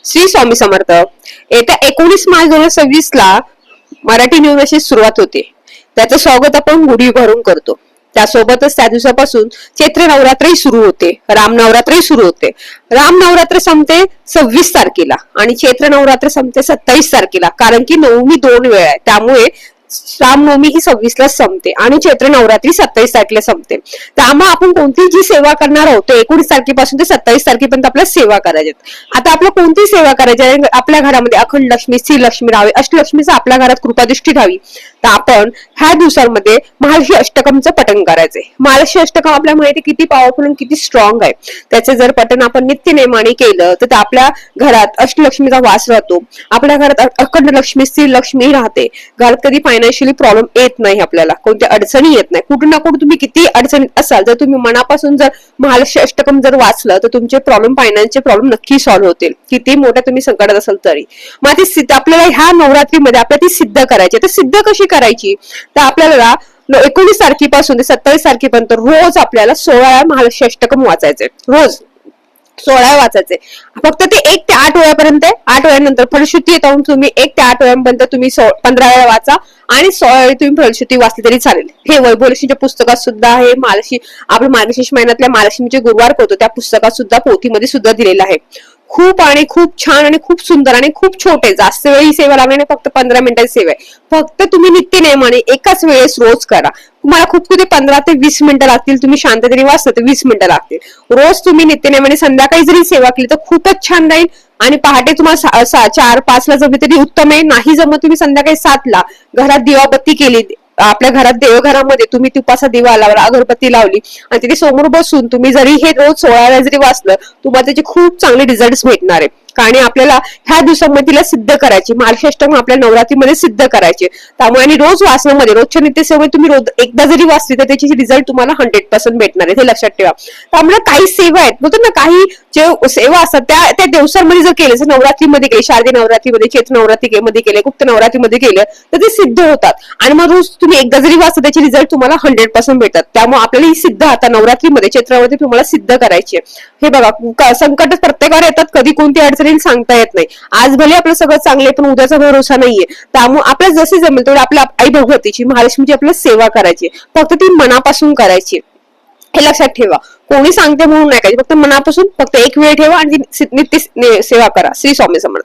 श्री स्वामी समर्थ. येत्या 19 मार्च 2026 ला मराठी न्यू वर्षाची सुरुवात होते. त्याचं स्वागत आपण गुढी उभारून करतो. त्यासोबतच त्या दिवसापासून चैत्र नवरात्रही सुरू होते, राम नवरात्रही सुरू होते. राम नवरात्र संपते 26 तारखेला आणि चैत्र नवरात्र संपते 27 तारखेला, कारण की नवमी 2 वेळा आहे. त्यामुळे रामनवमी ही 26 ला संपते आणि चैत्र नवरात्री 27 तारखेला संपते. त्यामुळे आपण कोणती जी सेवा करणार आहोत ते 19 तारखेपासून ते 27 तारखेपर्यंत आपल्याला सेवा करायची. आता आपल्याला कोणती सेवा करायची आहे? आपल्या घरामध्ये अखंड लक्ष्मी, श्री लक्ष्मी राहावी, अष्टलक्ष्मीचा आपल्या घरात कृपादृष्टी राहावी, तर आपण ह्या दिवसांमध्ये महालक्ष्मी अष्टकमचं पठण करायचंय. महालक्ष्मी अष्टकम आपल्याला माहिती किती पॉवरफुल आणि किती स्ट्रॉंग आहे. त्याचे जर पठण आपण नित्य नेमाने केलं तर आपल्या घरात अष्टलक्ष्मीचा वास राहतो, आपल्या घरात अखंड लक्ष्मी, श्री लक्ष्मी राहते. घरात कधी फायनान्शियली प्रॉब्लेम येत नाही, आपल्याला कोणत्या अडचणी येत नाही. कुठं ना कुठं तुम्ही किती अडचणीत असाल, जर तुम्ही मनापासून जर महालक्ष्मी अष्टकम जर वाचलं तर तुमचे प्रॉब्लेम, फायनान्सचे प्रॉब्लेम नक्की सॉल्व्ह होतील, किती मोठ्या तुम्ही संकटात असाल तरी. मग ती आपल्याला ह्या नवरात्रीमध्ये आपल्याला ती सिद्ध करायची. तर सिद्ध कशी करायची? तर आपल्याला 19 तारखेपासून ते 27 तारखेपर्यंत रोज आपल्याला 16 महालक्ष्मी अष्टकम वाचायचे. रोज 16 वाचायचे. फक्त ते 1 ते 8 वेळापर्यंत. 8 वेळानंतर फलश्रुती येऊन तुम्ही 1 ते 8 वेळापर्यंत तुम्ही 15 वेळा वाचा आणि 16 वेळी तुम्ही फलश्रुती वाचली तरी चालेल. हे वैभवलक्ष्मीच्या पुस्तकात सुद्धा आहे. महालक्ष्मी आपण मार्गशीर्ष महिन्यातल्या महालक्ष्मीचे गुरुवार करतो त्या पुस्तकात सुद्धा, पोथीमध्ये सुद्धा दिलेलं आहे. खूप आणि खूप छान आणि खूप सुंदर आणि खूप छोटे, जास्त वेळ ही सेवा लागणार नाही. फक्त 15 मिनिटाची सेवा आहे. फक्त तुम्ही नित्य नेमाने एकाच वेळेस रोज करा. तुम्हाला खूप किती 15 ते 20 मिनिटं लागतील. तुम्ही शांततेने वाचलं तर 20 मिनिटं लागतील. रोज तुम्ही नित्य नेमाने संध्याकाळी जरी सेवा केली तर खूपच छान राहील. आणि पहाटे तुम्हाला 4-5 ला जमली तरी उत्तम आहे. नाही जमत तुम्ही संध्याकाळी 7 ला घरात दिवाबत्ती केली, आपल्या घरात देवघरामध्ये तुम्ही तुपाचा दिवा लावला, अगरबत्ती लावली आणि तिथे समोर बसून तुम्ही जरी हे रोज 16 वेळा जरी वाचलं, तुम्हाला त्याचे खूप चांगले रिझल्ट भेटणार आहे. कारण आपल्याला ह्या दिवसामध्ये तिला सिद्ध करायची, महालक्ष्मी अष्टकम आपल्या नवरात्रीमध्ये सिद्ध करायचे. त्यामुळे आणि रोज वाचण्यामध्ये, रोजच्या नित्यसेवेमध्ये तुम्ही रोज एकदा जरी वाचली तर त्याचे रिझल्ट तुम्हाला 100% भेटणार आहे, हे लक्षात ठेवा. त्यामुळे काही सेवा आहेत, बोलतो ना, काही जे सेवा असतात त्या दिवसांमध्ये जर केले, जर नवरात्रीमध्ये केले, शारदीय नवरात्रीमध्ये, चैत्र नवरात्रीमध्ये केले, गुप्त नवरात्रीमध्ये केले तर ते सिद्ध होतात. आणि मग रोज तुम्ही एकदा जरी वाचलं त्याचे रिझल्ट तुम्हाला 100% भेटतात. त्यामुळे आपल्याला ही सिद्ध आता नवरात्रीमध्ये, चैत्रामध्ये तुम्हाला सिद्ध करायची आहे. हे बघा, संकट प्रत्येकावर येतात, कधी कोणती अडचणी सांगता येत नाही. आज भले आपलं सगळं चांगले पण उद्याचा भरोसा नाहीये. त्यामुळे आपल्याला जसे जमेल तेवढे आपल्या आई भगवतीची, महालक्ष्मीची आपल्याला सेवा करायची, फक्त ती मनापासून करायची. हे लक्षात ठेवा. कोणी सांगते म्हणून नाही करायची, फक्त मनापासून फक्त एक वेळ ठेवा आणि नित्य सेवा करा. श्री स्वामी समर्थ.